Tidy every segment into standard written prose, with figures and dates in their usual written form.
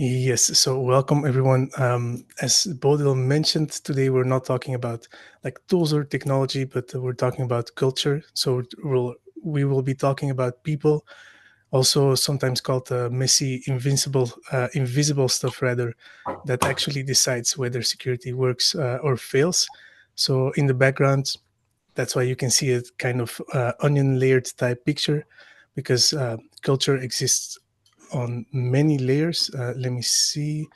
Yes, so welcome everyone. As Bodil mentioned, today we're not talking about like tools or technology, but we're talking about culture. So we will be talking about people, also sometimes called messy, invisible stuff rather, that actually decides whether security works or fails. So in the background, that's why you can see a kind of onion layered type picture, because culture exists on many layers. Let me see.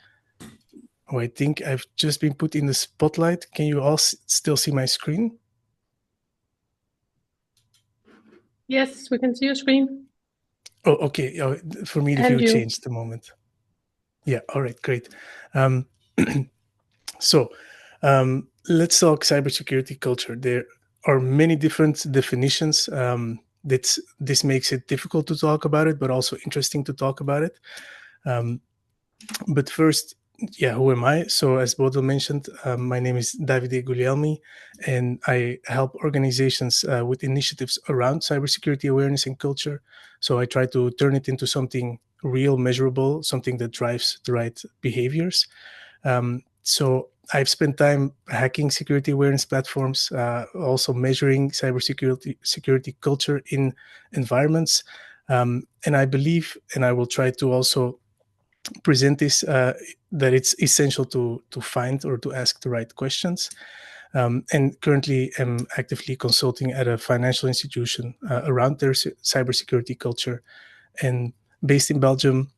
Oh, I think I've just been put in the spotlight. Can you all still see my screen? Yes, we can see your screen. Oh, okay. Oh, for me, the And view you. changed a moment. Yeah. All right. Great. Um, so let's talk cybersecurity culture. There are many different definitions. This makes it difficult to talk about it, but also interesting to talk about it. But first, yeah, who am I? So, as Bodil mentioned, my name is Davide Guglielmi, and I help organizations with initiatives around cybersecurity awareness and culture. So, I try to turn it into something real, measurable, something that drives the right behaviors. So, I've spent time hacking security awareness platforms, also measuring security culture in environments. And I believe, and I will try to also present this, that it's essential to find or to ask the right questions. And currently am actively consulting at a financial institution around their cybersecurity culture, and based in Belgium.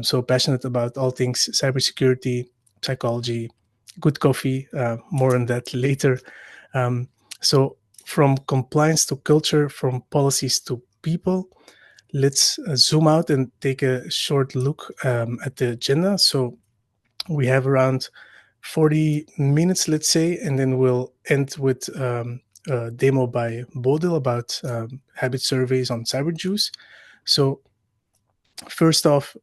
So passionate about all things cybersecurity, psychology, good coffee. More on that later. So from compliance to culture, from policies to people, let's zoom out and take a short look at the agenda. So we have around 40 minutes, let's say, and then we'll end with a demo by Bodil about habit surveys on CyberJuice. So first off,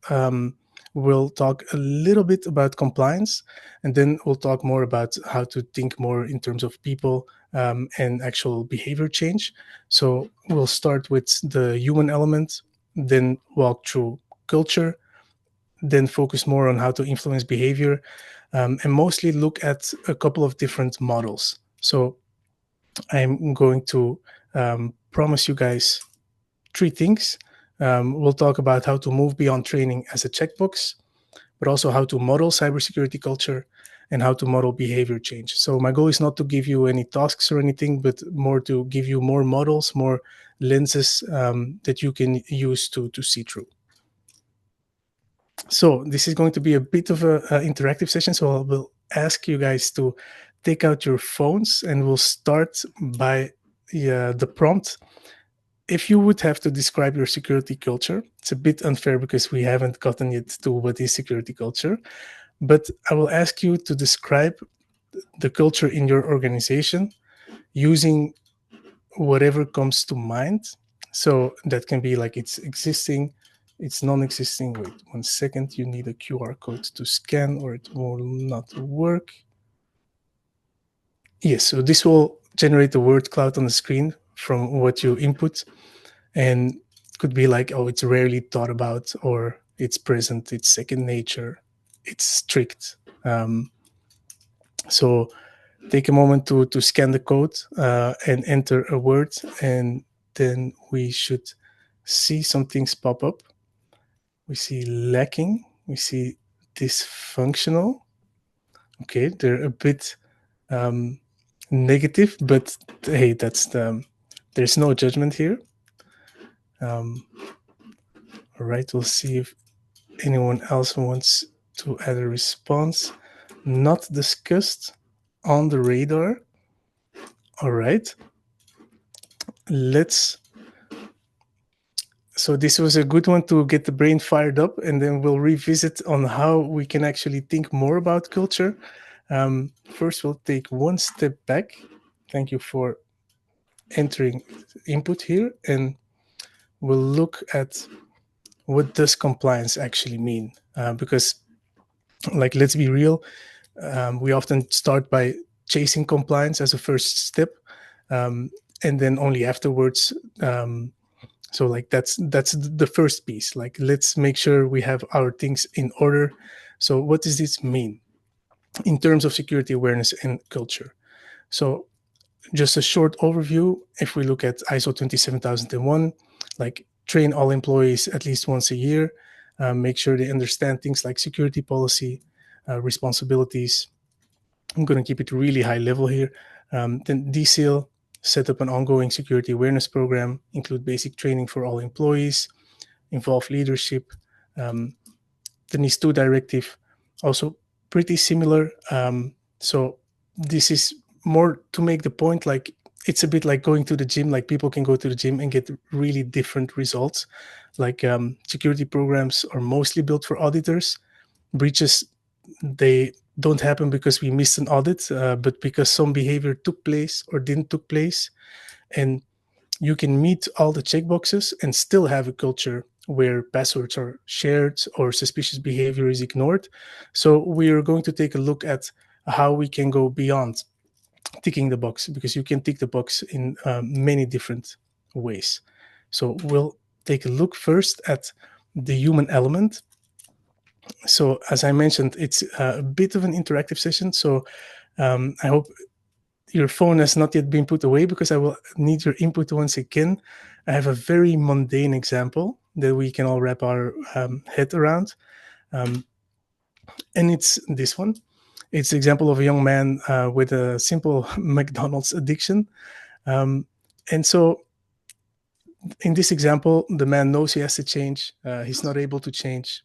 we'll talk a little bit about compliance, and then we'll talk more about how to think more in terms of people and actual behavior change. So we'll start with the human element, then walk through culture, then focus more on how to influence behavior, and mostly look at a couple of different models. So I'm going to promise you guys three things. We'll talk about how to move beyond training as a checkbox, but also how to model cybersecurity culture and how to model behavior change. So my goal is not to give you any tasks or anything, but more to give you more models, more lenses that you can use to see through. So this is going to be a bit of an interactive session. So I will ask you guys to take out your phones, and we'll start by the prompt. If you would have to describe your security culture, it's a bit unfair because we haven't gotten yet to what is security culture, but I will ask you to describe the culture in your organization using whatever comes to mind. So that can be like it's existing, it's non-existing. Wait 1 second, you need a QR code to scan or it will not work. Yes, so this will generate a word cloud on the screen from what you input, and could be like, oh, it's rarely thought about, or it's present, it's second nature, it's strict. So take a moment to scan the code and enter a word, and then we should see some things pop up. We see lacking, we see dysfunctional. Okay, they're a bit negative, but hey, there's no judgment here. All right, we'll see if anyone else wants to add a response. Not discussed, on the radar. All right. So this was a good one to get the brain fired up, and then we'll revisit on how we can actually think more about culture. First, we'll take one step back. Thank you for entering input here, and we'll look at what does compliance actually mean. Because, like, let's be real, we often start by chasing compliance as a first step, and then only afterwards So like that's the first piece. Like, let's make sure we have our things in order. So what does this mean in terms of security awareness and culture? So just a short overview. If we look at ISO 27001, like train all employees at least once a year, make sure they understand things like security policy, responsibilities. I'm going to keep it really high level here. Then DSEAL, set up an ongoing security awareness program, include basic training for all employees, involve leadership. The NIS2 directive, also pretty similar. So this is more to make the point, like it's a bit like going to the gym. Like people can go to the gym and get really different results. Like security programs are mostly built for auditors. Breaches, they don't happen because we missed an audit, but because some behavior took place or didn't took place. And you can meet all the checkboxes and still have a culture where passwords are shared or suspicious behavior is ignored. So we are going to take a look at how we can go beyond ticking the box, because you can tick the box in many different ways. So we'll take a look first at the human element. So as I mentioned, it's a bit of an interactive session. So I hope your phone has not yet been put away, because I will need your input once again. I have a very mundane example that we can all wrap our head around. And it's this one. It's the example of a young man with a simple McDonald's addiction. And so in this example, the man knows he has to change. He's not able to change,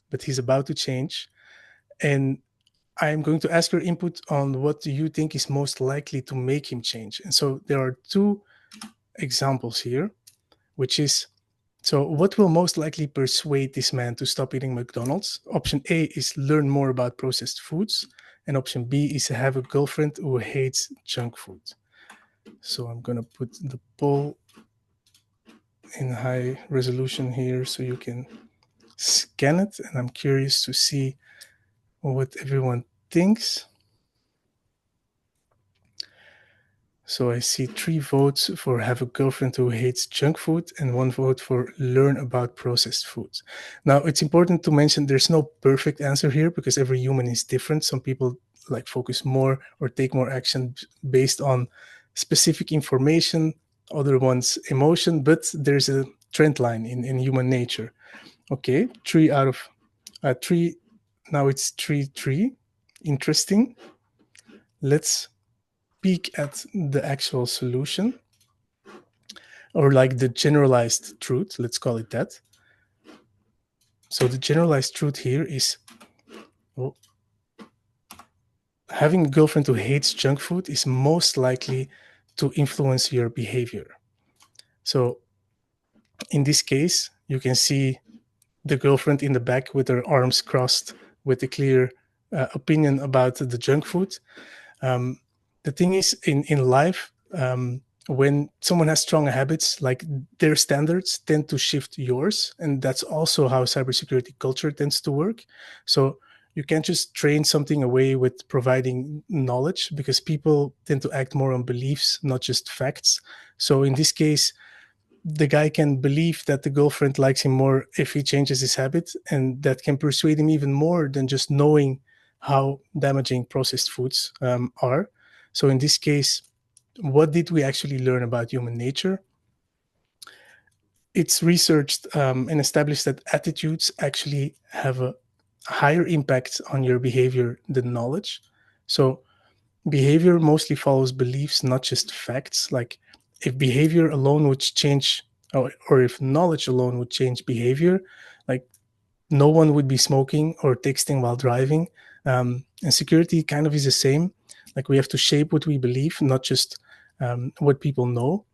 but he's about to change. And I'm going to ask your input on what do you think is most likely to make him change. And so there are two examples here, which is, so what will most likely persuade this man to stop eating McDonald's? Option A is learn more about processed foods. And option B is have a girlfriend who hates junk food. So I'm going to put the poll in high resolution here so you can scan it. And I'm curious to see what everyone thinks. So I see 3 votes for have a girlfriend who hates junk food and 1 vote for learn about processed foods. Now, it's important to mention there's no perfect answer here, because every human is different. Some people like focus more or take more action based on specific information, other ones emotion, but there's a trend line in human nature. Okay, 3 out of 3. Now it's 3-3. Interesting. Let's peek at the actual solution, or like the generalized truth, let's call it that. So the generalized truth here is, well, having a girlfriend who hates junk food is most likely to influence your behavior. So in this case, you can see the girlfriend in the back with her arms crossed with a clear opinion about the junk food. The thing is, in life, when someone has strong habits, like their standards tend to shift yours. And that's also how cybersecurity culture tends to work. So you can't just train something away with providing knowledge, because people tend to act more on beliefs, not just facts. So in this case, the guy can believe that the girlfriend likes him more if he changes his habit, and that can persuade him even more than just knowing how damaging processed foods are. So in this case, what did we actually learn about human nature? It's researched and established that attitudes actually have a higher impact on your behavior than knowledge. So behavior mostly follows beliefs, not just facts. Like if behavior alone would change, or if knowledge alone would change behavior, like no one would be smoking or texting while driving. And security kind of is the same. Like we have to shape what we believe, not just what people know.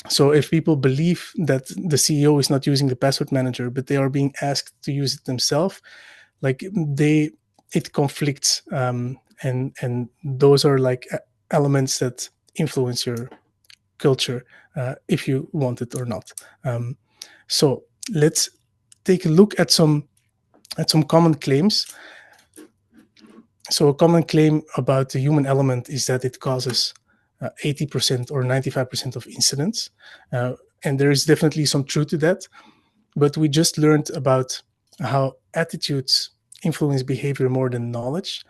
So if people believe that the CEO is not using the password manager, but they are being asked to use it themselves, like it conflicts, and those are like elements that influence your culture, if you want it or not. So let's take a look at some common claims. So a common claim about the human element is that it causes 80% or 95% of incidents. And there is definitely some truth to that. But we just learned about how attitudes influence behavior more than knowledge.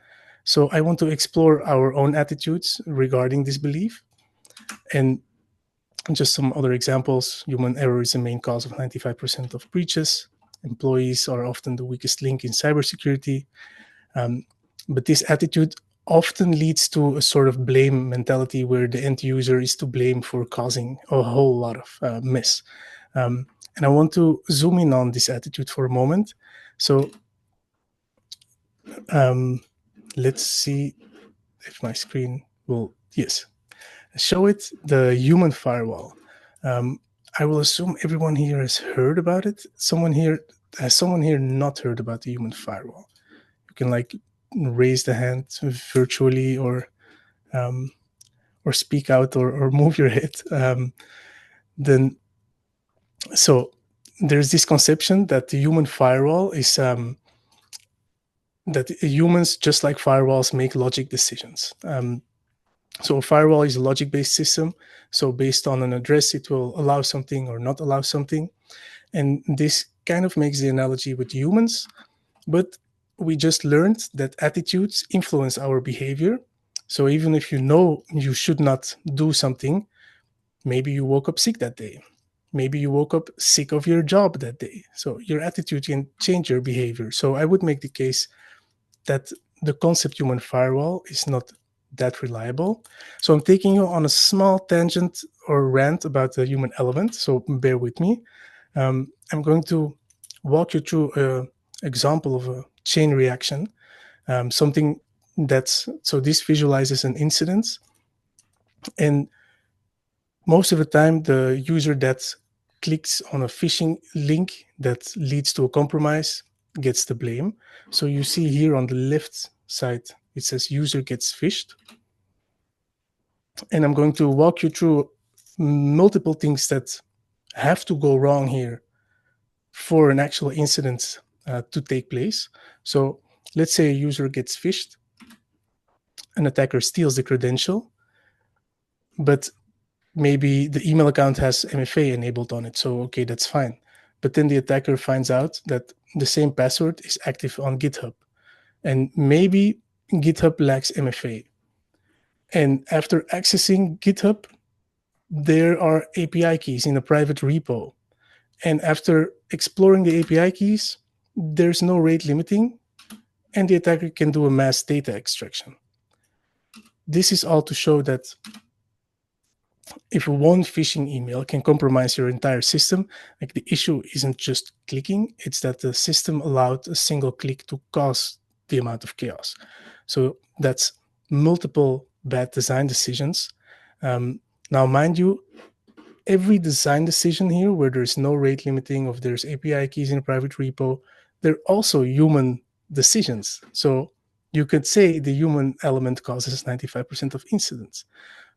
So I want to explore our own attitudes regarding this belief. And just some other examples: human error is the main cause of 95% of breaches. Employees are often the weakest link in cybersecurity. But this attitude often leads to a sort of blame mentality where the end user is to blame for causing a whole lot of mess. And I want to zoom in on this attitude for a moment. So let's see if my screen will, yes, show it, the human firewall. I will assume everyone here has heard about it. Has someone here not heard about the human firewall? You can like raise the hand virtually, or speak out, or move your head. Then, so there's this conception that the human firewall is that humans, just like firewalls, make logic decisions. So a firewall is a logic-based system. So based on an address, it will allow something or not allow something. And this kind of makes the analogy with humans. But we just learned that attitudes influence our behavior. So even if you know you should not do something, maybe you woke up sick that day. Maybe you woke up sick of your job that day. So your attitude can change your behavior. So I would make the case that the concept human firewall is not that reliable. So I'm taking you on a small tangent or rant about the human element. So bear with me. I'm going to walk you through an example of a chain reaction. Something that's, so this visualizes an incident. And most of the time, the user that clicks on a phishing link that leads to a compromise gets the blame. So you see here on the left side, it says user gets phished. And I'm going to walk you through multiple things that have to go wrong here for an actual incident to take place. So let's say a user gets phished, an attacker steals the credential, but maybe the email account has MFA enabled on it. So, okay, that's fine. But then the attacker finds out that the same password is active on GitHub. And maybe GitHub lacks MFA. And after accessing GitHub, there are API keys in a private repo. And after exploring the API keys, there's no rate limiting, and the attacker can do a mass data extraction. This is all to show that if one phishing email can compromise your entire system, like the issue isn't just clicking, it's that the system allowed a single click to cause the amount of chaos. So that's multiple bad design decisions. Now, mind you, every design decision here where there's no rate limiting, or there's API keys in a private repo, they're also human decisions. So you could say the human element causes 95% of incidents.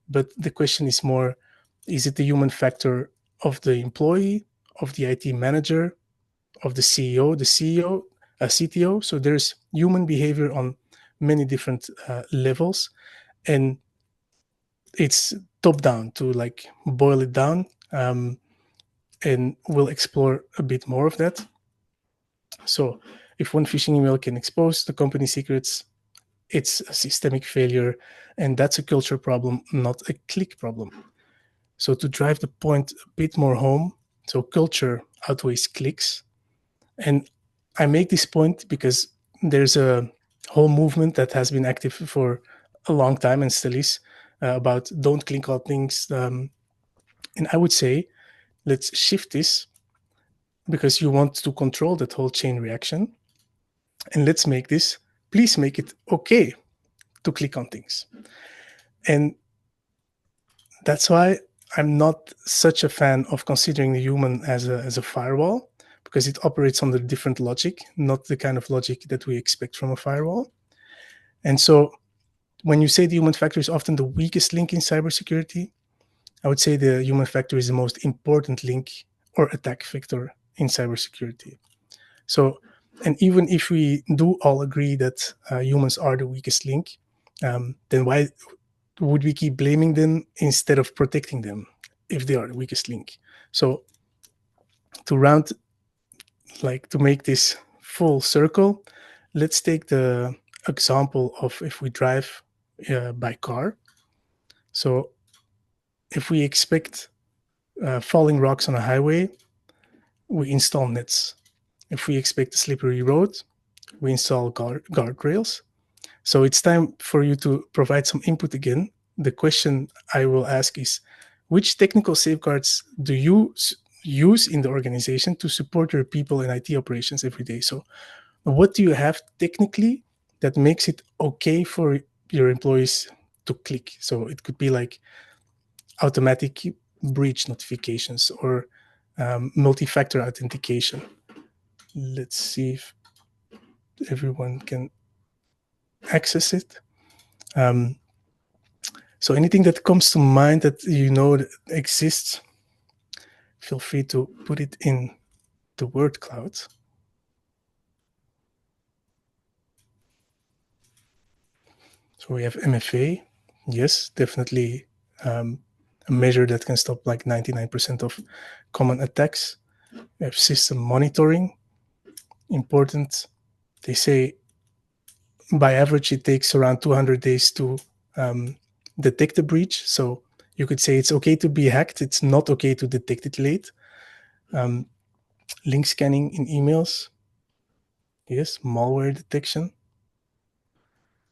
But the question is more, is it the human factor of the employee, of the IT manager, of the CEO, CTO? So there's human behavior on many different levels. And it's top down to like boil it down. And we'll explore a bit more of that. So if one phishing email can expose the company secrets, it's a systemic failure, and that's a culture problem, not a click problem. So to drive the point a bit more home, so culture outweighs clicks. And I make this point because there's a whole movement that has been active for a long time and still is about don't click on things. And I would say, let's shift this, because you want to control that whole chain reaction. And let's make this, please make it okay to click on things. And that's why I'm not such a fan of considering the human as a firewall, because it operates under different logic, not the kind of logic that we expect from a firewall. And so when you say the human factor is often the weakest link in cybersecurity, I would say the human factor is the most important link or attack vector in cybersecurity. So, and even if we do all agree that humans are the weakest link, then why would we keep blaming them instead of protecting them? if they are the weakest link. So to make this full circle, let's take the example of if we drive by car. So if we expect falling rocks on a highway, we install nets. If we expect a slippery road, we install guardrails. So it's time for you to provide some input again. The question I will ask is, which technical safeguards do you use in the organization to support your people and IT operations every day? So what do you have technically that makes it okay for your employees to click? So it could be like automatic breach notifications or multi-factor authentication. Let's see if everyone can access it. So anything that comes to mind that you know that exists, feel free to put it in the word cloud. So we have MFA. Yes, definitely a measure that can stop like 99% of common attacks. We have system monitoring. Important. They say by average it takes around 200 days to detect a breach. So you could say it's okay to be hacked. It's not okay to detect it late. Link scanning in emails. Yes, malware detection.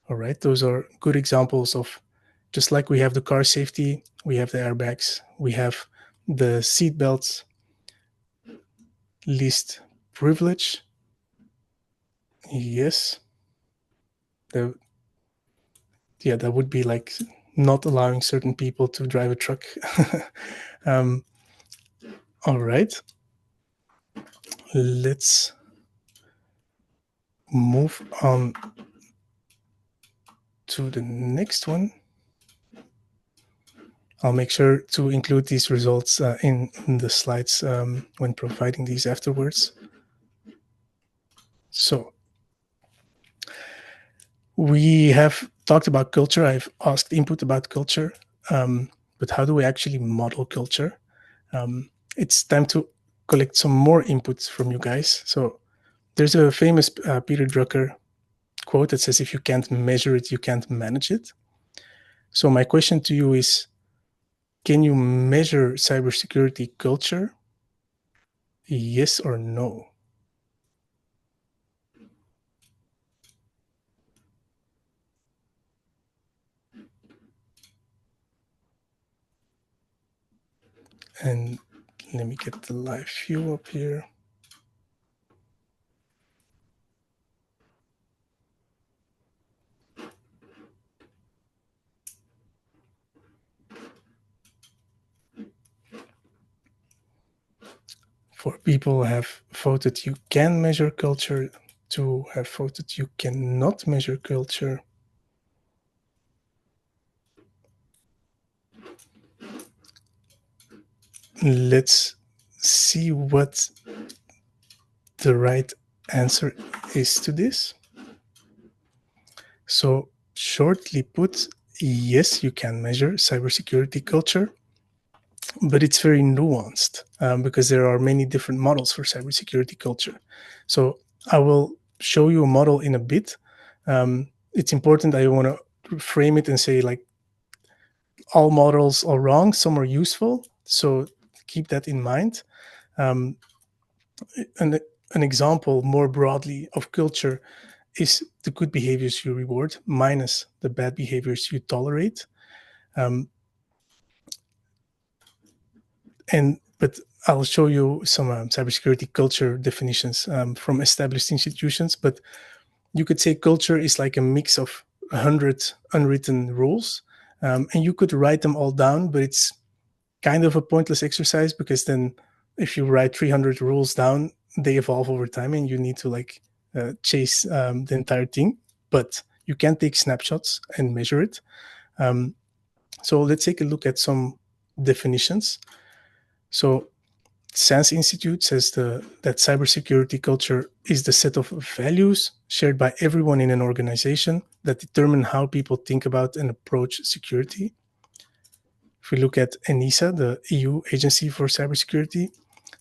All right, those are good examples of, just like we have the car safety, we have the airbags, we have the seat belts, least privilege. Yes, that would be like not allowing certain people to drive a truck. All right, let's move on to the next one. I'll make sure to include these results in the slides when providing these afterwards. So we have talked about culture. I've asked input about culture, but how do we actually model culture? It's time to collect some more inputs from you guys. So there's a famous Peter Drucker quote that says, if you can't measure it, you can't manage it. So my question to you is, can you measure cybersecurity culture? Yes or no? And let me get the live view up here. For people who have voted you can measure culture, to have voted you cannot measure culture. Let's see what the right answer is to this. So shortly put, yes, you can measure cybersecurity culture, but it's very nuanced because there are many different models for cybersecurity culture. So I will show you a model in a bit. It's important. I want to frame it and say, like, all models are wrong. Some are useful. So keep that in mind. An example more broadly of culture is the good behaviors you reward minus the bad behaviors you tolerate. But I'll show you some cybersecurity culture definitions from established institutions. But you could say culture is like a mix of 100 unwritten rules, and you could write them all down, but it's kind of a pointless exercise because then if you write 300 rules down, they evolve over time, and you need to chase the entire thing. But you can take snapshots and measure it. So let's take a look at some definitions. So SANS Institute says that cybersecurity culture is the set of values shared by everyone in an organization that determine how people think about and approach security. if we look at ENISA, the EU Agency for Cybersecurity,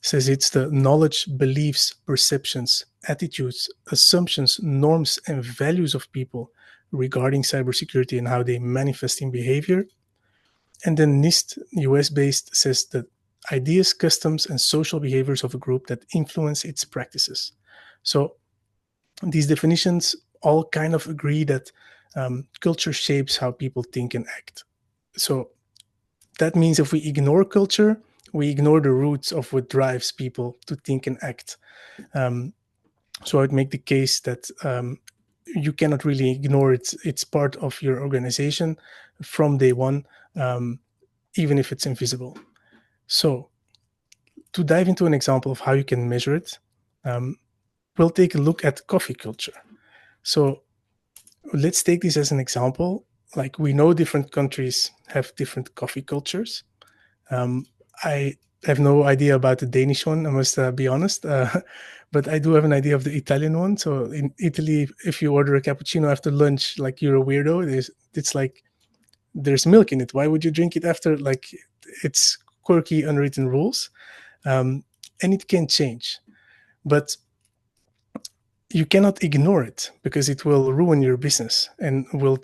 says it's the knowledge, beliefs, perceptions, attitudes, assumptions, norms, and values of people regarding cybersecurity and how they manifest in behavior. And then NIST, US-based, says that ideas, customs, and social behaviors of a group that influence its practices. So these definitions all kind of agree that culture shapes how people think and act. So that means if we ignore culture, we ignore the roots of what drives people to think and act. So I would make the case that you cannot really ignore it. It's part of your organization from day one, even if it's invisible. So to dive into an example of how you can measure it, we'll take a look at coffee culture. So let's take this as an example. Like, we know different countries have different coffee cultures. I have no idea about the Danish one, I must be honest, but I do have an idea of the Italian one. So in Italy, if you order a cappuccino after lunch, like, you're a weirdo. It's like there's milk in it. Why would you drink it after? Like, it's quirky, unwritten rules, and it can change, but you cannot ignore it because it will ruin your business, and we'll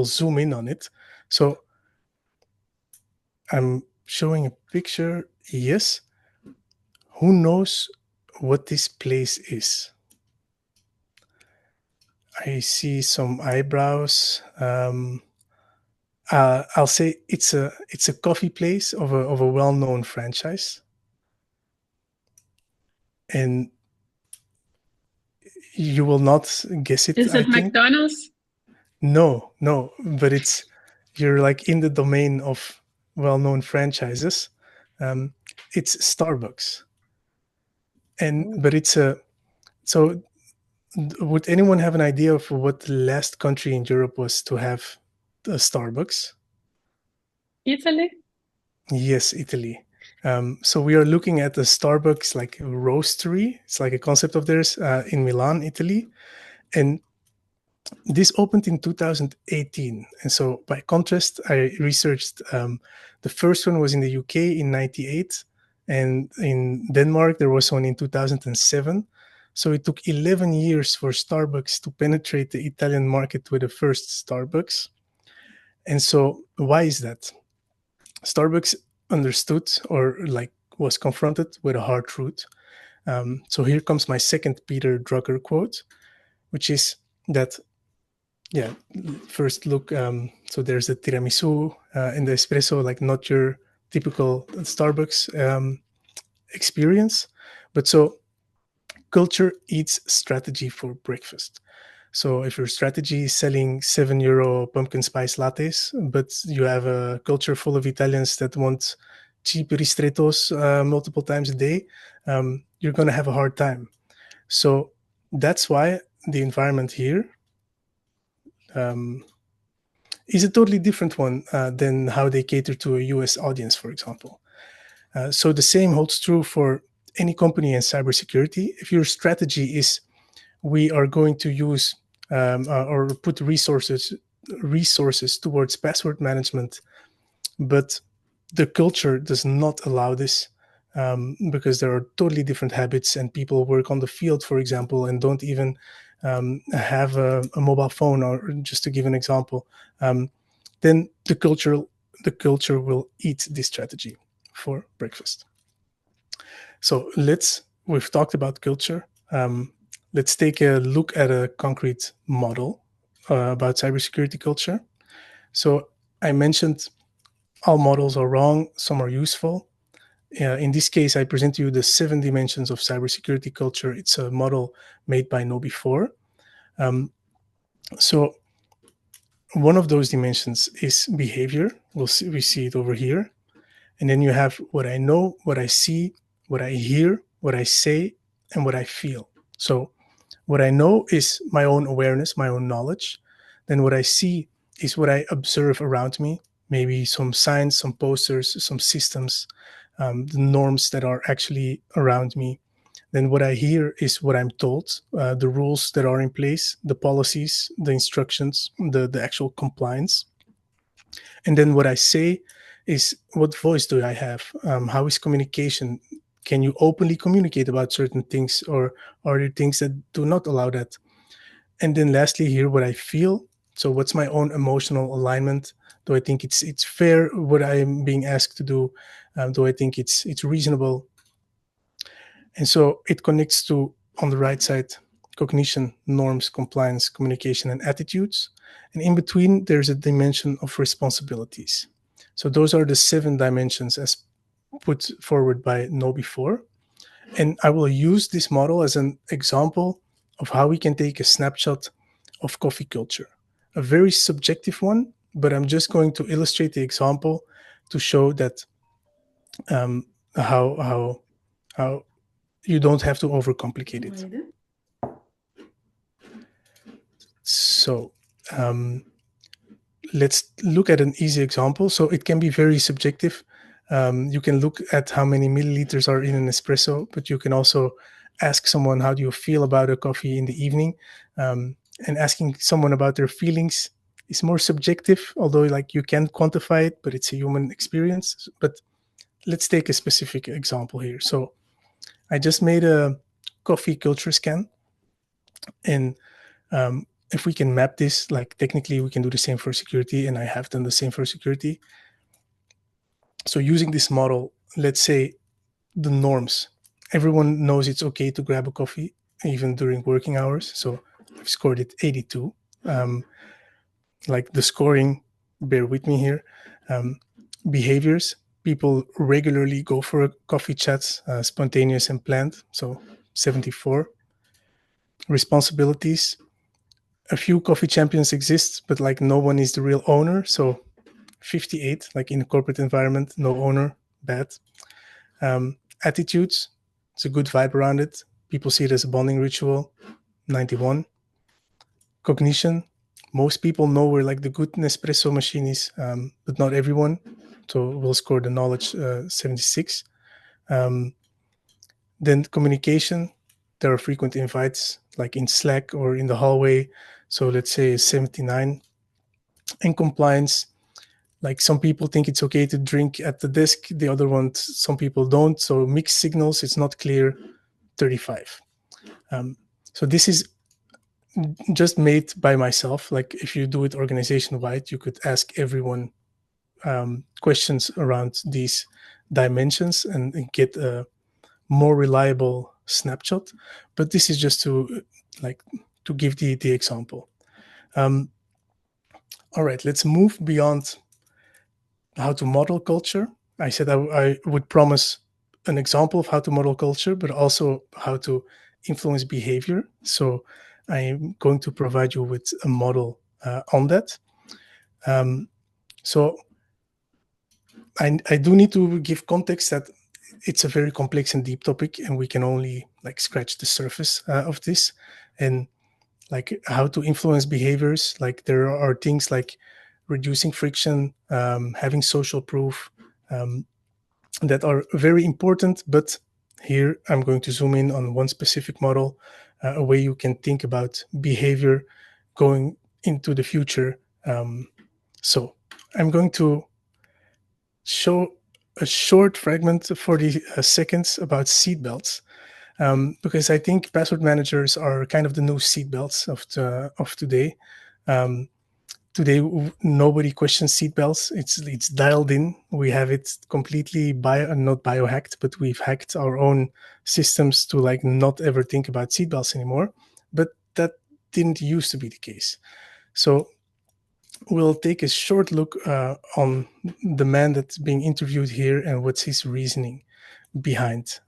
zoom in on it. So I'm showing a picture. Yes. Who knows what this place is? I see some eyebrows. I'll say it's a coffee place of a well-known franchise, and you will not guess it. Is I it think McDonald's? no, but you're like in the domain of well-known franchises. It's Starbucks, but it's a so. Would anyone have an idea of what the last country in Europe was to have a Starbucks? Italy? Yes, Italy. So we are looking at the Starbucks like roastery. It's like a concept of theirs in Milan, Italy, and this opened in 2018. And so, by contrast, I researched the first one was in the UK in '98, and in Denmark there was one in 2007. So it took 11 years for Starbucks to penetrate the Italian market with the first Starbucks. And so, why is that? Starbucks understood, or like was confronted with a hard truth. So here comes my second Peter Drucker quote, which is that, yeah, first look, so there's the tiramisu and the espresso, like not your typical Starbucks experience. But so culture eats strategy for breakfast. So if your strategy is selling €7 pumpkin spice lattes, but you have a culture full of Italians that want cheap ristrettos multiple times a day, you're going to have a hard time. So that's why the environment here is a totally different one than how they cater to a US audience, for example. So the same holds true for any company in cybersecurity. If your strategy is we are going to use or put resources towards password management, but the culture does not allow this because there are totally different habits, and people work on the field, for example, and don't even have a mobile phone, or just to give an example, then the culture will eat this strategy for breakfast. So we've talked about culture. Let's take a look at a concrete model about cybersecurity culture. So I mentioned all models are wrong, some are useful. In this case, I present to you the 7 dimensions of cybersecurity culture. It's a model made by KnowBe4. So one of those dimensions is behavior. We see it over here. And then you have what I know, what I see, what I hear, what I say, and what I feel. So what I know is my own awareness, my own knowledge. Then what I see is what I observe around me, maybe some signs, some posters, some systems, the norms that are actually around me. Then what I hear is what I'm told, the rules that are in place, the policies, the instructions, the actual compliance. And then what I say is, what voice do I have? How is communication? Can you openly communicate about certain things, or are there things that do not allow that? And then lastly here, what I feel. So what's my own emotional alignment? Do I think it's fair what I am being asked to do? Do I think it's reasonable? And so it connects to, on the right side, cognition, norms, compliance, communication, and attitudes. And in between, there's a dimension of responsibilities. So those are the 7 dimensions as put forward by KnowBe4. And I will use this model as an example of how we can take a snapshot of coffee culture. A very subjective one, but I'm just going to illustrate the example to show that how you don't have to overcomplicate it. So let's look at an easy example. So it can be very subjective. You can look at how many milliliters are in an espresso, but you can also ask someone, how do you feel about a coffee in the evening? And asking someone about their feelings is more subjective, although like you can quantify it, but it's a human experience. But let's take a specific example here. So I just made a coffee culture scan, and if we can map this, like technically we can do the same for security, and I have done the same for security. So using this model, let's say the norms. Everyone knows it's okay to grab a coffee even during working hours. So I've scored it 82. Like the scoring, bear with me here. Behaviors, people regularly go for coffee chats, spontaneous and planned. So 74. Responsibilities, a few coffee champions exist, but like no one is the real owner. So 58, like in a corporate environment, no owner, bad. Attitudes, it's a good vibe around it. People see it as a bonding ritual, 91. Cognition, most people know where like the good Nespresso machine is, but not everyone. So we'll score the knowledge 76. Then communication, there are frequent invites like in Slack or in the hallway. So let's say 79. And compliance, like some people think it's okay to drink at the desk, the other one, some people don't. So mixed signals, it's not clear, 35. So this is just made by myself. Like if you do it organization wide, you could ask everyone questions around these dimensions and get a more reliable snapshot. But this is just to like to give the example. All right, let's move beyond how to model culture. I said I would promise an example of how to model culture, but also how to influence behavior. So I'm going to provide you with a model on that. So I do need to give context that it's a very complex and deep topic, and we can only like scratch the surface of this. And like how to influence behaviors, like there are things like reducing friction, having social proof, that are very important. But here I'm going to zoom in on one specific model, a way you can think about behavior going into the future. So I'm going to show a short fragment, 40 seconds, about seatbelts, because I think password managers are kind of the new seatbelts of today. Today, nobody questions seatbelts. It's dialed in. We have it completely not biohacked, but we've hacked our own systems to like not ever think about seatbelts anymore. But that didn't used to be the case. So we'll take a short look on the man that's being interviewed here and what's his reasoning behind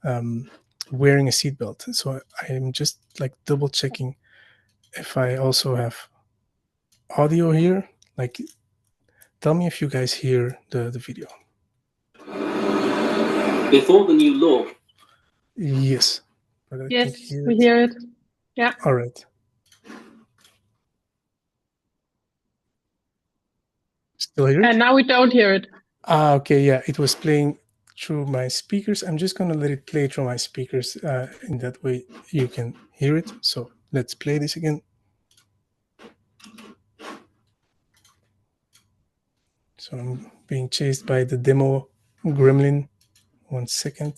wearing a seatbelt. So I'm just like double checking if I also have audio here. Like, tell me if you guys hear the video. Before the new law. Yes. But yes, we hear it. Yeah. All right. Still hear it? And now we don't hear it. Okay. Yeah, it was playing through my speakers. I'm just going to let it play through my speakers. In that way, you can hear it. So let's play this again. So I'm being chased by the demo gremlin. 1 second.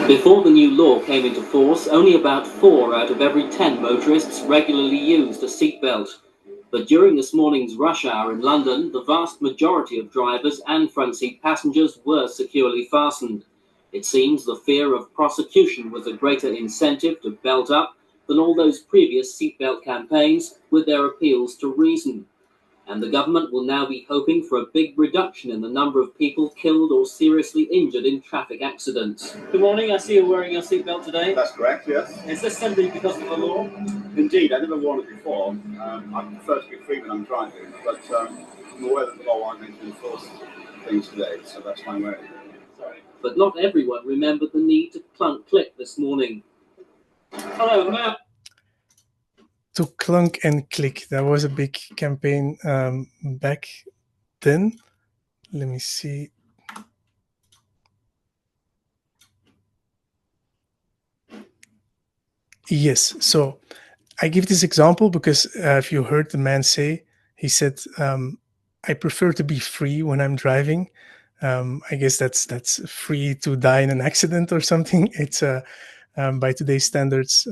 Before the new law came into force, only about 4 out of every 10 motorists regularly used a seatbelt. But during this morning's rush hour in London, the vast majority of drivers and front seat passengers were securely fastened. It seems the fear of prosecution was a greater incentive to belt up than all those previous seatbelt campaigns with their appeals to reason. And the government will now be hoping for a big reduction in the number of people killed or seriously injured in traffic accidents. Good morning, I see you're wearing your seatbelt today. That's correct, yes. Is this simply because of the law? Indeed, I never worn it before. I prefer to be free when I'm driving, but I'm aware that the law won't make to enforce things today, so that's why I'm wearing it. Sorry. But not everyone remembered the need to click this morning. Hello, Matt. To clunk and click. That was a big campaign back then. Let me see. Yes. So I give this example because if you heard the man say, he said, I prefer to be free when I'm driving. I guess that's free to die in an accident or something. It's by today's standards,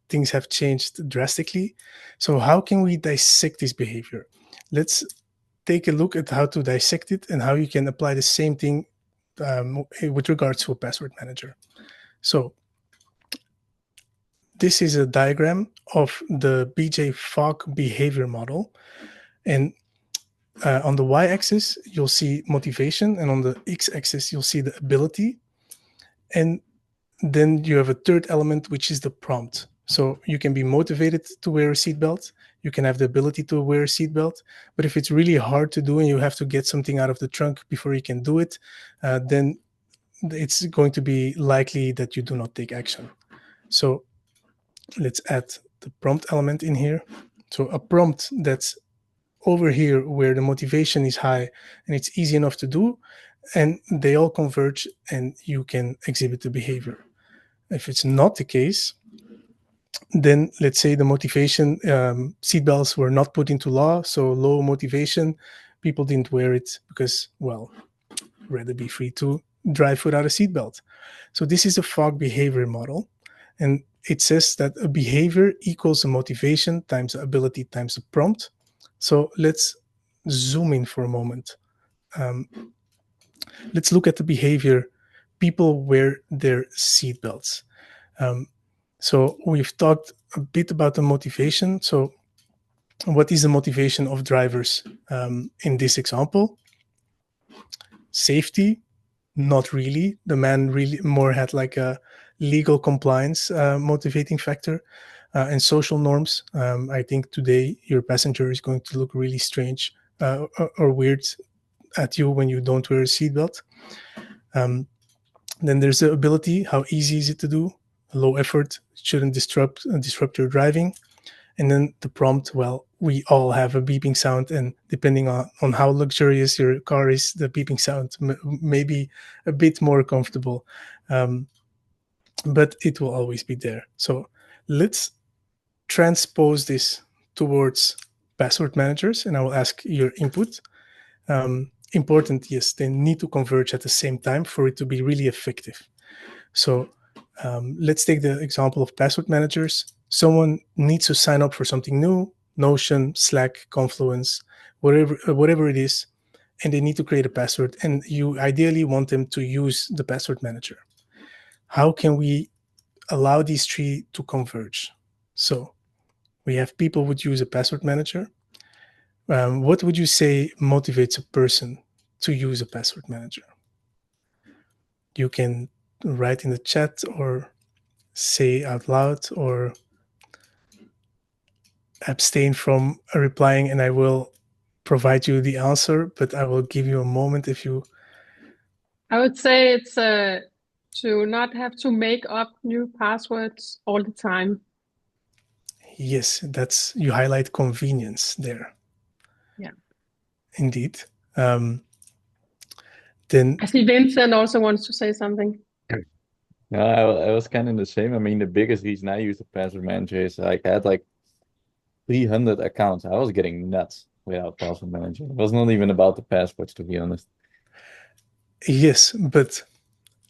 things have changed drastically. So how can we dissect this behavior? Let's take a look at how to dissect it and how you can apply the same thing with regards to a password manager. So this is a diagram of the BJ Fogg behavior model. And on the y-axis, you'll see motivation. And on the x-axis, you'll see the ability. And then you have a third element, which is the prompt. So you can be motivated to wear a seatbelt. You can have the ability to wear a seatbelt. But if it's really hard to do and you have to get something out of the trunk before you can do it, then it's going to be likely that you do not take action. So let's add the prompt element in here. So a prompt that's over here where the motivation is high and it's easy enough to do, and they all converge and you can exhibit the behavior. If it's not the case, then let's say the motivation, seatbelts were not put into law, so low motivation, people didn't wear it because, well, rather be free to drive without a seatbelt. So this is a Fogg behavior model, and it says that a behavior equals a motivation times the ability times the prompt. So let's zoom in for a moment. Let's look at the behavior. People wear their seatbelts. So we've talked a bit about the motivation. So what is the motivation of drivers in this example? Safety, not really. The man really more had like a legal compliance motivating factor, and social norms. I think today your passenger is going to look really strange or weird at you when you don't wear a seatbelt. Then there's the ability. How easy is it to do? Low effort, shouldn't disrupt your driving. And then the prompt, well, we all have a beeping sound, and depending on how luxurious your car is, the beeping sound may be a bit more comfortable, but it will always be there. So let's transpose this towards password managers, and I will ask your input. Important, yes, they need to converge at the same time for it to be really effective. So let's take the example of password managers. Someone needs to sign up for something new, Notion, Slack, Confluence, whatever it is, and they need to create a password, and you ideally want them to use the password manager. How can we allow these three to converge? So we have people would use a password manager. What would you say motivates a person to use a password manager? You can write in the chat or say out loud or abstain from replying, and I will provide you the answer, but I will give you a moment if you... I would say it's to not have to make up new passwords all the time. Yes, that's, you highlight convenience there. Yeah. Indeed. Then I see Vincent also wants to say something. No, I was kind of the same. I mean, the biggest reason I use the password manager is like I had like 300 accounts. I was getting nuts without password manager. It was not even about the passwords, to be honest. Yes, but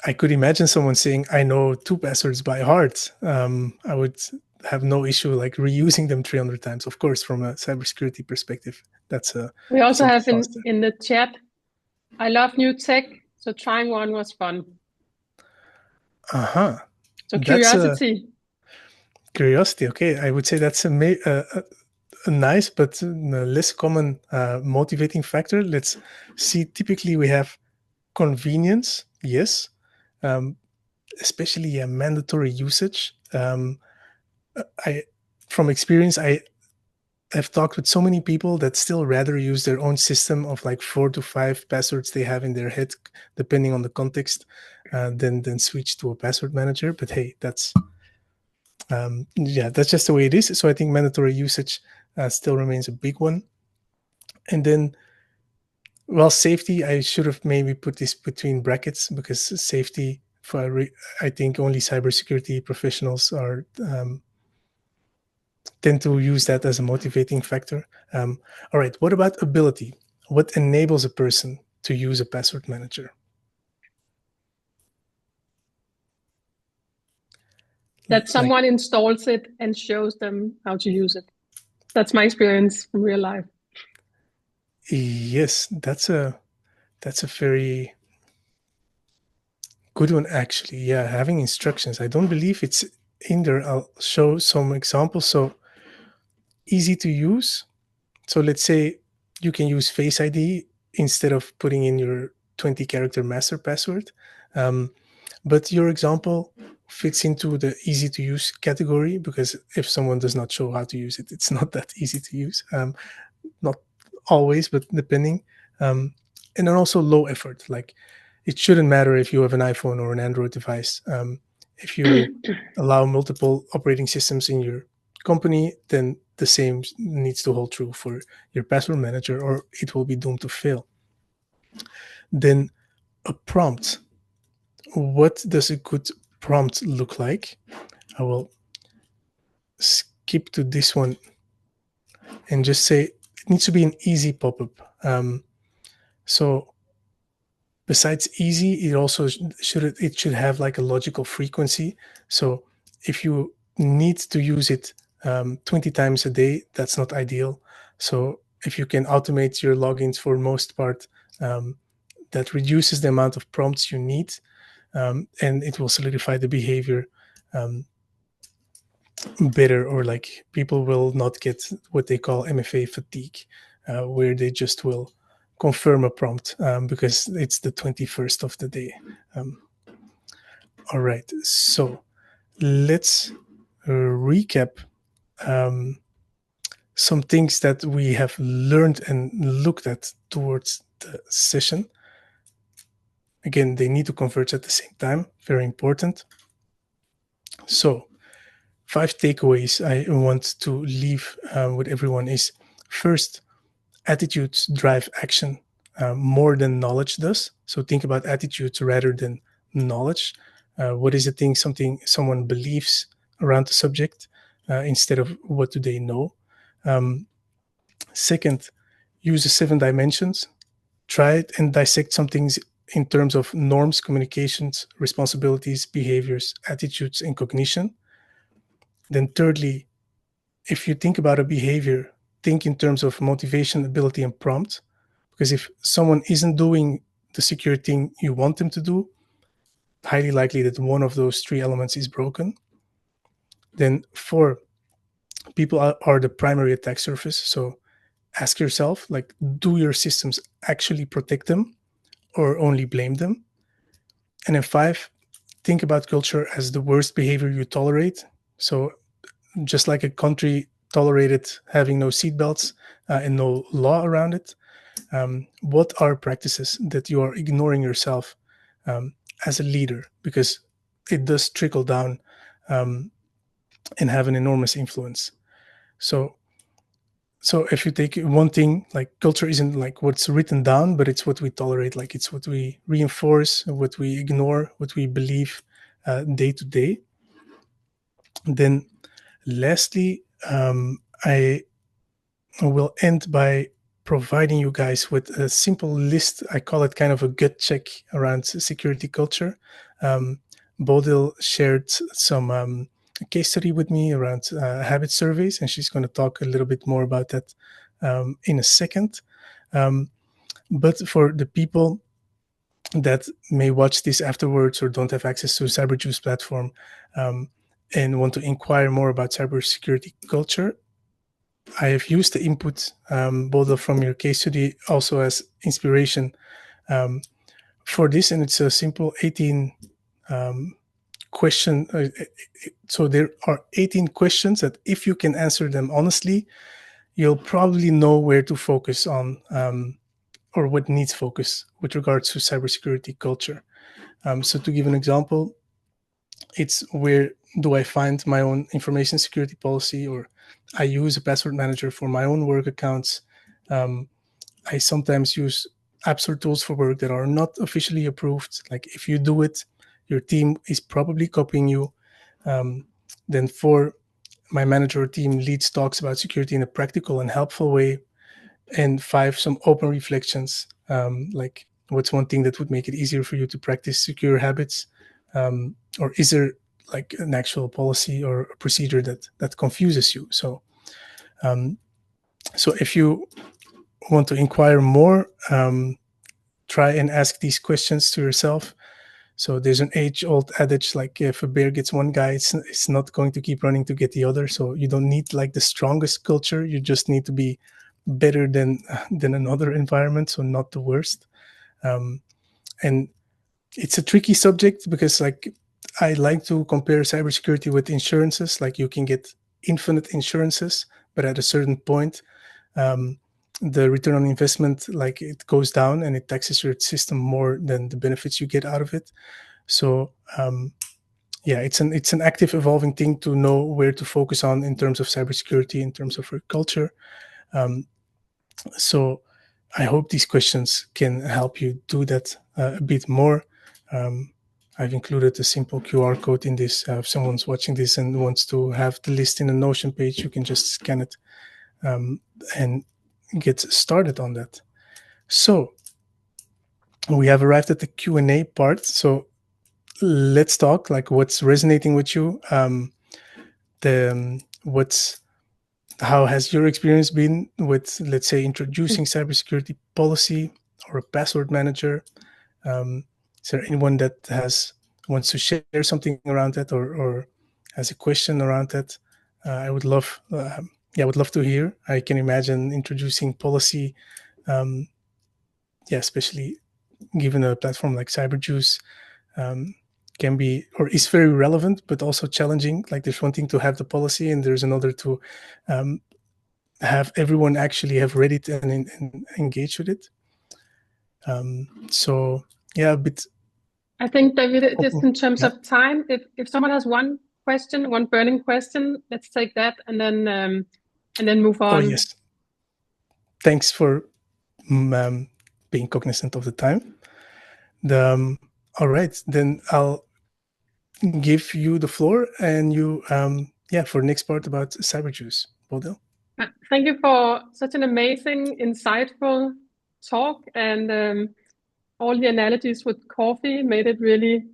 I could imagine someone saying, "I know 2 passwords by heart." I would have no issue like reusing them 300 times. Of course, from a cybersecurity perspective, that's We also something have faster. in the chat, I love new tech, so trying one was fun. Uh-huh. So That's curiosity. curiosity. Okay, I would say that's a nice but less common motivating factor. Let's see. Typically, we have convenience. Yes, especially mandatory usage. From experience, I've talked with so many people that still rather use their own system of like 4 to 5 passwords they have in their head, depending on the context, than switch to a password manager. But hey, that's just the way it is. So I think mandatory usage still remains a big one. And then, well, safety, I should have maybe put this between brackets because safety, I think only cybersecurity professionals tend to use that as a motivating factor. All right, what about ability? What enables a person to use a password manager? That someone installs it and shows them how to use it. That's my experience from real life. Yes, that's a very good one, actually. Yeah, having instructions. I don't believe it's in there. I'll show some examples. So easy to use. So let's say you can use Face ID instead of putting in your 20-character master password. But your example fits into the easy to use category because if someone does not show how to use it, it's not that easy to use. Not always, but depending. And then also low effort. Like it shouldn't matter if you have an iPhone or an Android device. If you allow multiple operating systems in your company, then the same needs to hold true for your password manager or it will be doomed to fail. Then a prompt. What does a good prompt look like? I will skip to this one and just say it needs to be an easy pop-up. So besides easy, it also should have like a logical frequency. So if you need to use it 20 times a day, that's not ideal. So if you can automate your logins for most part, that reduces the amount of prompts you need, and it will solidify the behavior better, or like people will not get what they call MFA fatigue, where they just will confirm a prompt because it's the 21st of the day. All right, so let's recap some things that we have learned and looked at towards the session. Again, they need to converge at the same time, very important. So 5 takeaways I want to leave with everyone is: first, attitudes drive action more than knowledge does. So think about attitudes rather than knowledge. What is the thing, someone believes around the subject instead of what do they know? Second, use the 7 dimensions. Try it and dissect some things in terms of norms, communications, responsibilities, behaviors, attitudes, and cognition. Then thirdly, if you think about a behavior, think in terms of motivation, ability, and prompt. Because if someone isn't doing the secure thing you want them to do, highly likely that one of those 3 elements is broken. Then 4, people are the primary attack surface. So ask yourself, like, do your systems actually protect them or only blame them? And then 5, think about culture as the worst behavior you tolerate. So just like a country tolerated having no seatbelts and no law around it, what are practices that you are ignoring yourself as a leader? Because it does trickle down and have an enormous influence. So if you take one thing, like culture isn't like what's written down, but it's what we tolerate. Like it's what we reinforce, what we ignore, what we believe. day to day. Then lastly, I will end by providing you guys with a simple list. I call it kind of a gut check around security culture. Bodil shared some case study with me around habit surveys, and she's going to talk a little bit more about that in a second. But for the people that may watch this afterwards or don't have access to CyberJuice platform and want to inquire more about cybersecurity culture, I have used the input, both from your case study, also as inspiration for this, and it's a simple 18 question. So there are 18 questions that, if you can answer them honestly, you'll probably know where to focus on or what needs focus with regards to cybersecurity culture. So to give an example, it's where do I find my own information security policy, or I use a password manager for my own work accounts. I sometimes use apps or tools for work that are not officially approved. Like if you do it, your team is probably copying you. Then 4, my manager or team leads talks about security in a practical and helpful way. And 5, some open reflections, like what's one thing that would make it easier for you to practice secure habits? Or is there like an actual policy or a procedure that confuses you? So if you want to inquire more, try and ask these questions to yourself. So there's an age-old adage, like if a bear gets one guy, it's not going to keep running to get the other. So you don't need like the strongest culture. You just need to be better than another environment, so not the worst. And it's a tricky subject because like I like to compare cybersecurity with insurances. Like you can get infinite insurances, but at a certain point, the return on investment, like it goes down and it taxes your system more than the benefits you get out of it. So it's an active, evolving thing to know where to focus on in terms of cybersecurity, in terms of our culture. So I hope these questions can help you do that a bit more. I've included a simple QR code in this. If someone's watching this and wants to have the list in a Notion page, you can just scan it and get started on that. So we have arrived at the Q&A part. So let's talk like what's resonating with you. How has your experience been with, let's say, introducing cybersecurity policy or a password manager? Is there anyone that wants to share something around that, or has a question around that? I would love to hear. I can imagine introducing policy, especially given a platform like CyberJuice, can be or is very relevant, but also challenging. Like there's one thing to have the policy, and there's another to have everyone actually have read it and engage with it. A bit. I think, David, just in terms of time, if someone has one burning question, let's take that and then move on. Oh yes. Thanks for being cognizant of the time. All right, then I'll give you the floor, and you for the next part about CyberJuice. Bodil. Thank you for such an amazing, insightful talk, and all the analogies with coffee made it really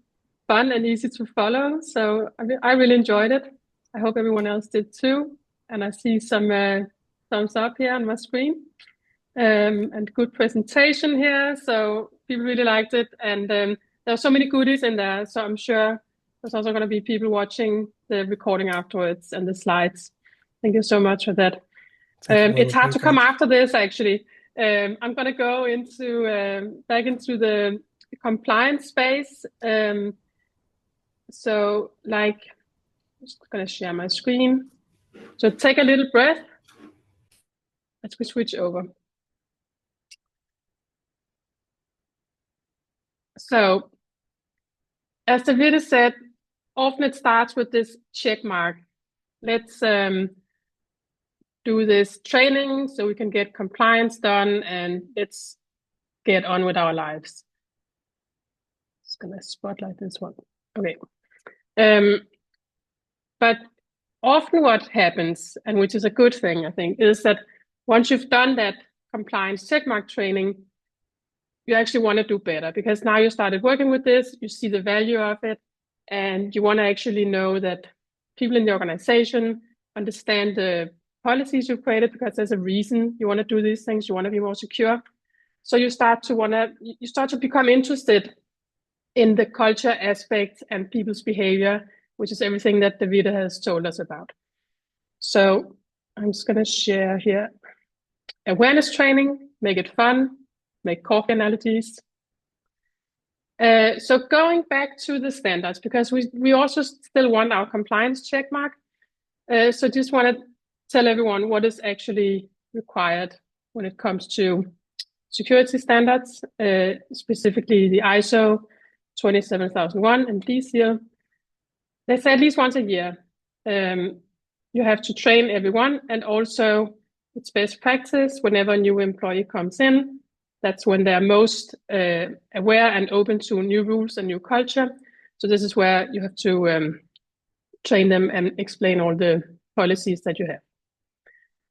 fun and easy to follow. So I really enjoyed it. I hope everyone else did too. And I see some thumbs up here on my screen. And good presentation here. So people really liked it. And there are so many goodies in there. So I'm sure there's also going to be people watching the recording afterwards and the slides. Thank you so much for that. It's hard to come after this, actually. I'm going to go back into the compliance space. So I'm just going to share my screen. So take a little breath. Let's switch over. So as David said, often it starts with this check mark. Let's do this training so we can get compliance done, and let's get on with our lives. Just gonna spotlight this one. Okay. But often what happens, and which is a good thing, I think, is that once you've done that compliance checkmark training, you actually want to do better, because now you started working with this, you see the value of it, and you want to actually know that people in the organization understand the policies you've created, because there's a reason you want to do these things. You want to be more secure. So you start to become interested in the culture aspect and people's behavior, which is everything that Davide has told us about. So I'm just going to share here. Awareness training, make it fun, make coffee analogies. So going back to the standards, because we also still want our compliance check mark. So just want to tell everyone what is actually required when it comes to security standards, specifically the ISO 27001 and DSEAL. They say at least once a year, you have to train everyone, and also it's best practice whenever a new employee comes in. That's when they're most aware and open to new rules and new culture. So this is where you have to train them and explain all the policies that you have.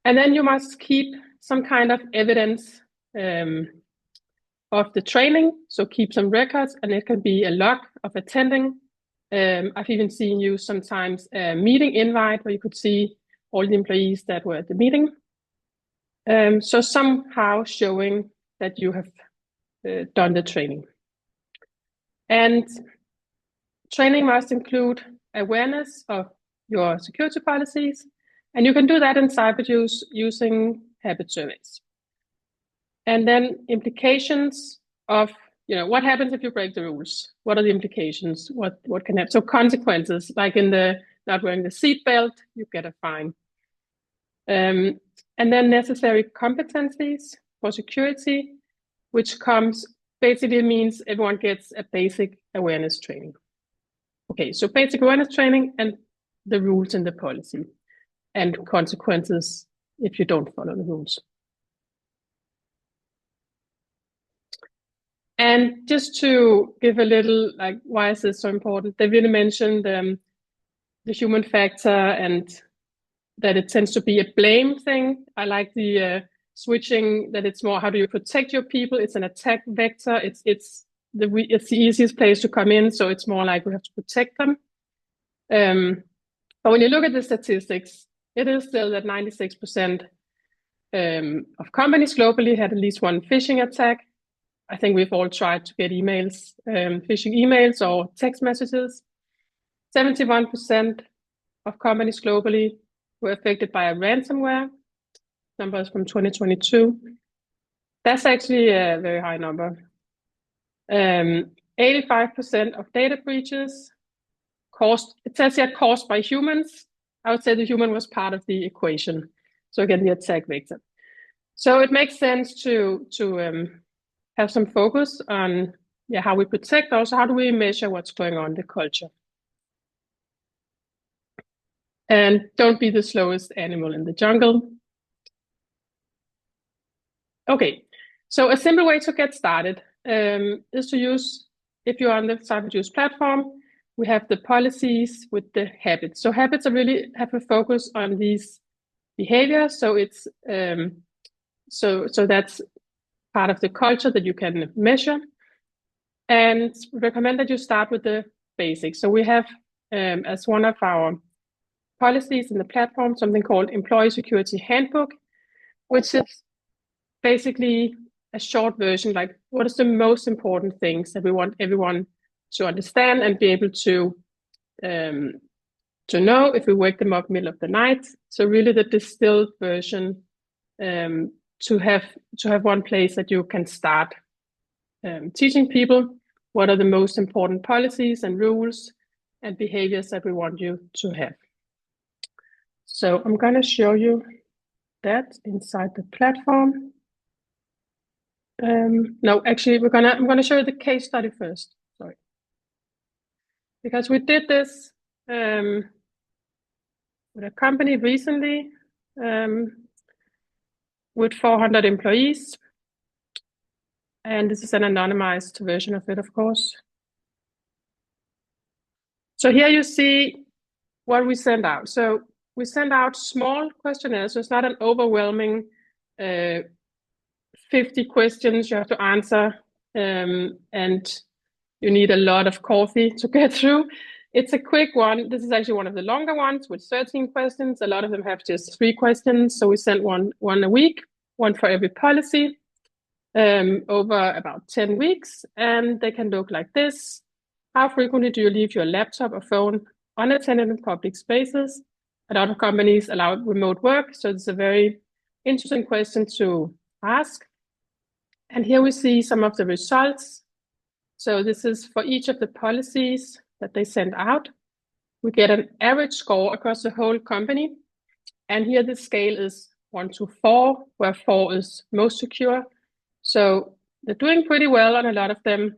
And then you must keep some kind of evidence of the training. So keep some records, and it can be a log of attending. I've even seen you sometimes a meeting invite where you could see all the employees that were at the meeting. So somehow showing that you have done the training. And training must include awareness of your security policies, and you can do that in CyberJuice using habit surveys. And then implications of, what happens if you break the rules? What are the implications? What can happen? So consequences, like in the not wearing the seatbelt, you get a fine. And then necessary competencies for security, which basically means everyone gets a basic awareness training. Okay, so basic awareness training and the rules in the policy, and consequences if you don't follow the rules. And just to give a little, why is this so important? They really mentioned the human factor, and that it tends to be a blame thing. I like the switching, that it's more, how do you protect your people? It's an attack vector. It's the easiest place to come in. So it's more like we have to protect them. But when you look at the statistics, it is still that 96% of companies globally had at least one phishing attack. I think we've all tried to get emails, phishing emails or text messages. 71% of companies globally were affected by a ransomware. Numbers from 2022. That's actually a very high number. 85% of data breaches it says here caused by humans. I would say the human was part of the equation. So again, the attack vector. So it makes sense to have some focus on how we protect. Also, how do we measure what's going on in the culture? And don't be the slowest animal in the jungle. Okay, so a simple way to get started is to use, if you're on the CyberJuice platform, we have the policies with the habits. So habits really have a focus on these behaviors. So it's so that's part of the culture that you can measure. And we recommend that you start with the basics. So we have as one of our policies in the platform something called Employee Security Handbook, which is basically a short version, like what is the most important things that we want everyone to understand and be able to know if we wake them up middle of the night. So really the distilled version, to have one place that you can start teaching people what are the most important policies and rules and behaviors that we want you to have. So I'm going to show you that inside the platform. No, actually, I'm gonna show you the case study first. Sorry, because we did this with a company recently with 400 employees, and this is an anonymized version of it, of course. So here you see what we send out. So we send out small questionnaires, so it's not an overwhelming 50 questions you have to answer, and you need a lot of coffee to get through. It's a quick one. This is actually one of the longer ones with 13 questions. A lot of them have just 3 questions. So we send one a week, one for every policy, over about 10 weeks. And they can look like this. How frequently do you leave your laptop or phone unattended in public spaces? A lot of companies allow remote work, so it's a very interesting question to ask. And here we see some of the results. So this is for each of the policies that they send out. We get an average score across the whole company. And here the scale is 1 to 4, where 4 is most secure. So they're doing pretty well on a lot of them,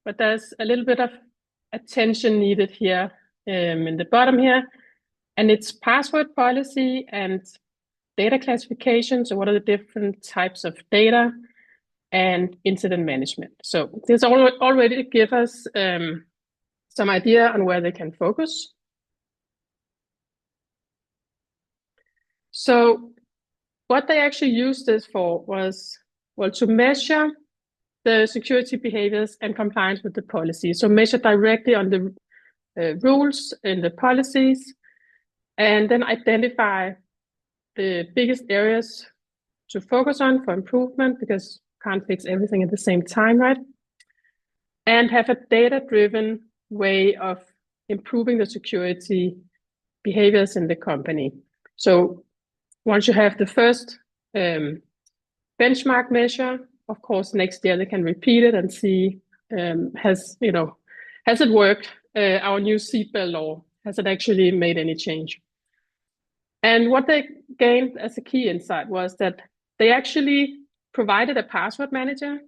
but there's a little bit of attention needed here in the bottom here. And it's password policy and data classification. So what are the different types of data and incident management? So this already give us some idea on where they can focus. So what they actually used this for was, well, to measure the security behaviors and compliance with the policy. So measure directly on the rules in the policies, and then identify the biggest areas to focus on for improvement, because can't fix everything at the same time, right? And have a data-driven way of improving the security behaviors in the company. So once you have the first benchmark measure, of course, next year they can repeat it and see, has it worked? Our new seatbelt law, has it actually made any change? And what they gained as a key insight was that they actually provided a password manager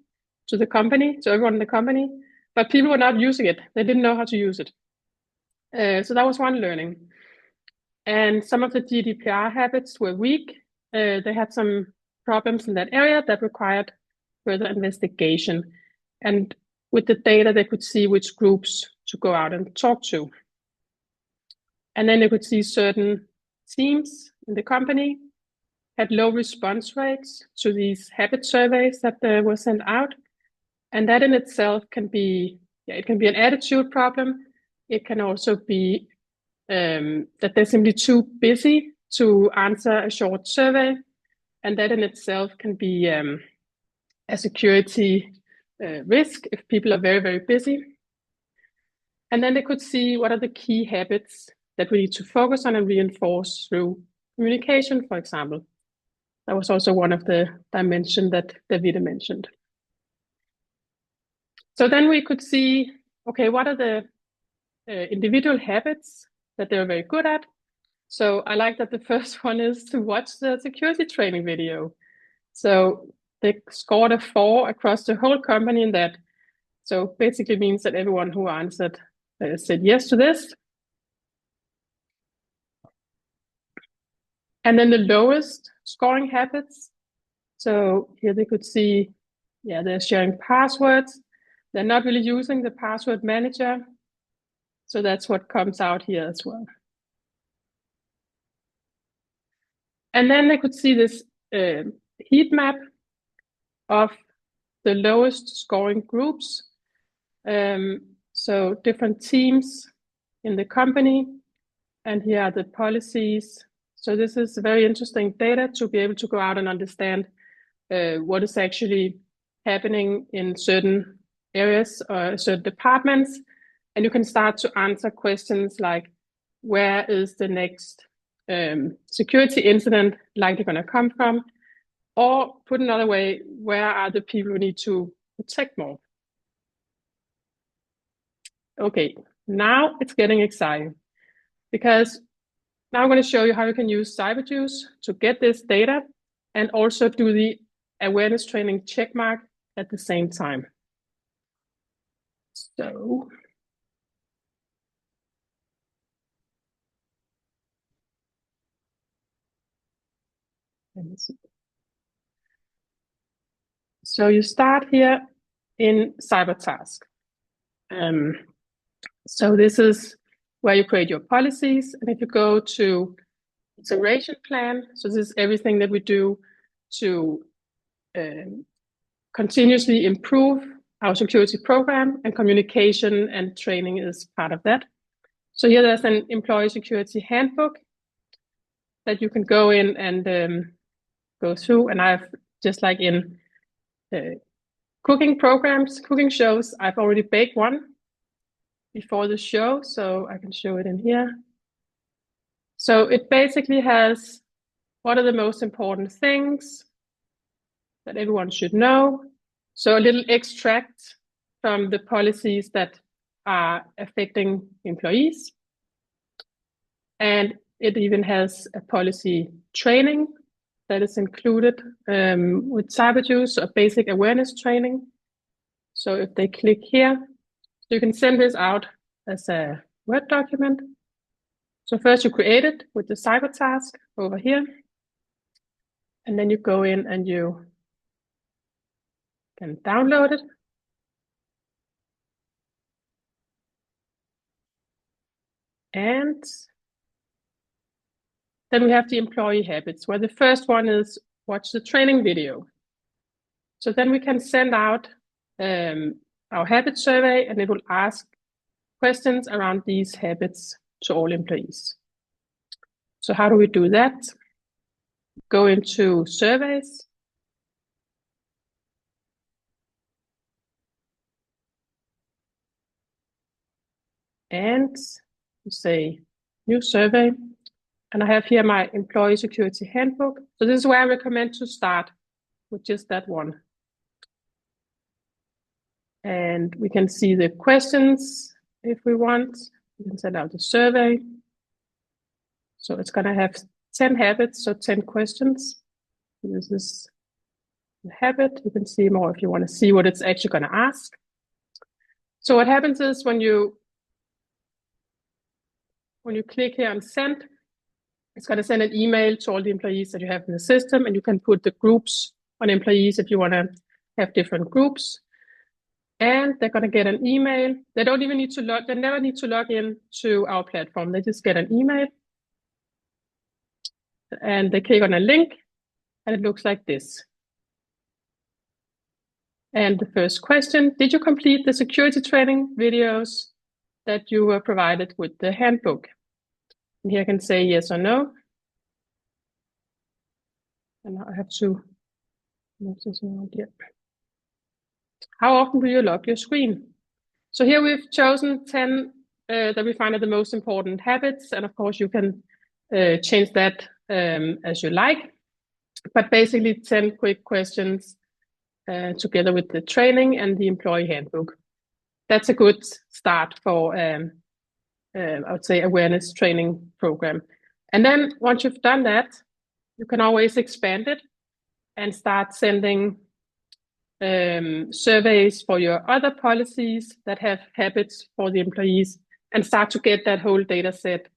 to the company, to everyone in the company, but people were not using it. They didn't know how to use it. So that was one learning. And some of the GDPR habits were weak. They had some problems in that area that required further investigation. And with the data, they could see which groups to go out and talk to. And then they could see certain teams in the company had low response rates to these habit surveys that were sent out. And that in itself can be, it can be an attitude problem. It can also be that they're simply too busy to answer a short survey. And that in itself can be a security risk if people are very, very busy. And then they could see what are the key habits that we need to focus on and reinforce through communication, for example. That was also one of the dimensions that Davide mentioned. So then we could see, okay, what are the individual habits that they're very good at? So I like that the first one is to watch the security training video. So they scored a 4 across the whole company in that. So basically means that everyone who answered said yes to this. And then the lowest scoring habits. So here they could see, yeah, they're sharing passwords. They're not really using the password manager. So that's what comes out here as well. And then they could see this heat map of the lowest scoring groups. So different teams in the company. And here are the policies. So this is very interesting data to be able to go out and understand what is actually happening in certain areas or certain departments. And you can start to answer questions like, where is the next security incident likely going to come from? Or put another way, where are the people who need to protect more? Okay, now it's getting exciting, because now I'm going to show you how you can use CyberJuice to get this data and also do the awareness training checkmark at the same time. So let me see. So you start here in CyberTask. So this is where you create your policies. And if you go to iteration plan, so this is everything that we do to continuously improve our security program, and communication and training is part of that. So here there's an employee security handbook that you can go in and go through. And I've, just like in cooking programs, cooking shows, I've already baked one before the show, so I can show it in here. So it basically has what are the most important things that everyone should know. So a little extract from the policies that are affecting employees. And it even has a policy training that is included with CyberJuice, a basic awareness training. So if they click here, you can send this out as a Word document. So first you create it with the cyber task over here. And then you go in and you can download it. And then we have the employee habits, where the first one is watch the training video. So then we can send out our habit survey, and it will ask questions around these habits to all employees. So how do we do that? Go into surveys. And you say new survey. And I have here my employee security handbook. So this is where I recommend to start with just that one. And we can see the questions if we want. We can send out the survey. So it's going to have 10 habits, so 10 questions. This is the habit. You can see more if you want to see what it's actually going to ask. So what happens is when you click here on send, it's going to send an email to all the employees that you have in the system, and you can put the groups on employees if you want to have different groups. And they're going to get an email. They don't even need to log, they never need to log in to our platform. They just get an email. And they click on a link, and it looks like this. And the first question, did you complete the security training videos that you were provided with the handbook? And here I can say yes or no. And now I have to move this around here. How often do you log your screen? So here we've chosen 10 that we find are the most important habits. And of course you can change that as you like. But basically 10 quick questions together with the training and the employee handbook. That's a good start for, I would say, awareness training program. And then once you've done that, you can always expand it and start sending surveys for your other policies that have habits for the employees, and start to get that whole data set,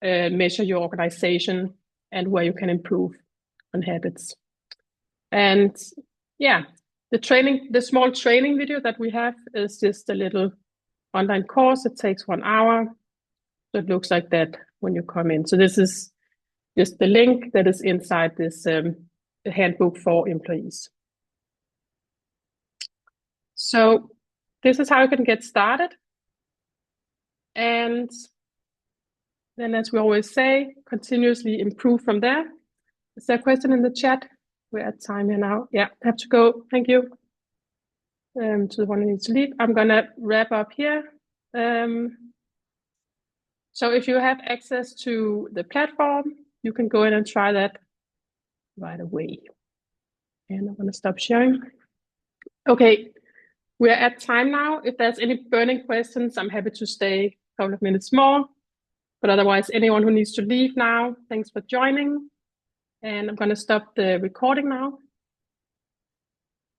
measure your organization and where you can improve on habits. And yeah, the small training video that we have is just a little online course. It takes 1 hour. So it looks like that when you come in. So this is just the link that is inside this handbook for employees. So this is how you can get started. And then, as we always say, continuously improve from there. Is there a question in the chat? We're at time here now. Yeah, I have to go. Thank you. To the one who needs to leave. I'm going to wrap up here. So if you have access to the platform, you can go in and try that right away. And I'm going to stop sharing. Okay, we're at time now. If there's any burning questions, I'm happy to stay a couple of minutes more. But otherwise, anyone who needs to leave now, thanks for joining. And I'm going to stop the recording now.